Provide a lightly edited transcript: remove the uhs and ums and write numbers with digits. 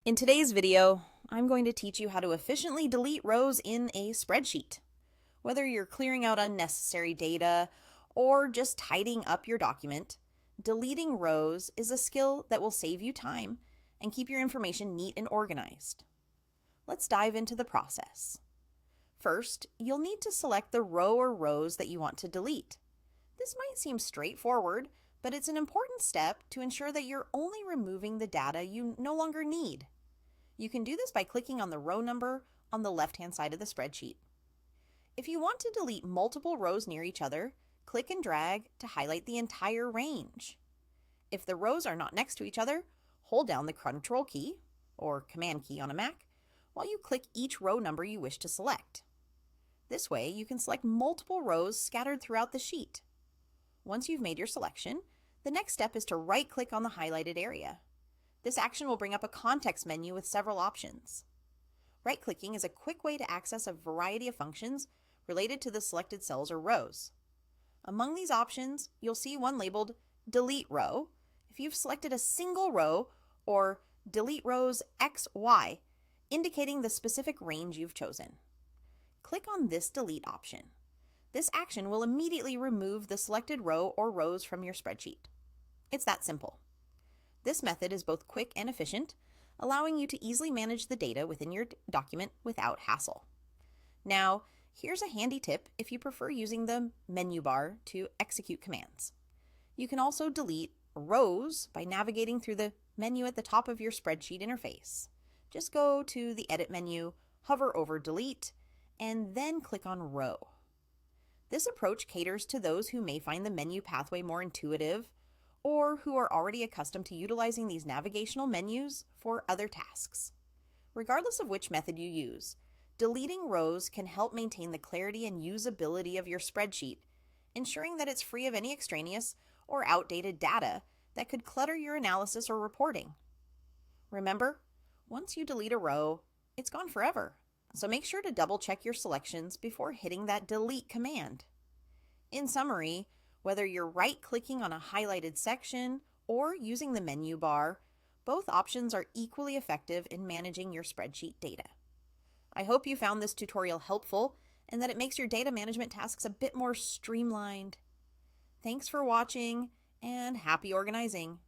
In today's video, I'm going to teach you how to efficiently delete rows in a spreadsheet. Whether you're clearing out unnecessary data or just tidying up your document, deleting rows is a skill that will save you time and keep your information neat and organized. Let's dive into the process. First, you'll need to select the row or rows that you want to delete. This might seem straightforward, but it's an important step to ensure that you're only removing the data you no longer need. You can do this by clicking on the row number on the left-hand side of the spreadsheet. If you want to delete multiple rows near each other, click and drag to highlight the entire range. If the rows are not next to each other, hold down the Ctrl key, or Command key on a Mac, while you click each row number you wish to select. This way, you can select multiple rows scattered throughout the sheet. Once you've made your selection, the next step is to right-click on the highlighted area. This action will bring up a context menu with several options. Right-clicking is a quick way to access a variety of functions related to the selected cells or rows. Among these options, you'll see one labeled Delete Row if you've selected a single row, or Delete Rows X, Y, indicating the specific range you've chosen. Click on this Delete option. This action will immediately remove the selected row or rows from your spreadsheet. It's that simple. This method is both quick and efficient, allowing you to easily manage the data within your document without hassle. Now, here's a handy tip if you prefer using the menu bar to execute commands. You can also delete rows by navigating through the menu at the top of your spreadsheet interface. Just go to the Edit menu, hover over Delete, and then click on Row. This approach caters to those who may find the menu pathway more intuitive or who are already accustomed to utilizing these navigational menus for other tasks. Regardless of which method you use, deleting rows can help maintain the clarity and usability of your spreadsheet, ensuring that it's free of any extraneous or outdated data that could clutter your analysis or reporting. Remember, once you delete a row, it's gone forever. So make sure to double check your selections before hitting that delete command. In summary, whether you're right-clicking on a highlighted section or using the menu bar, both options are equally effective in managing your spreadsheet data. I hope you found this tutorial helpful and that it makes your data management tasks a bit more streamlined. Thanks for watching and happy organizing!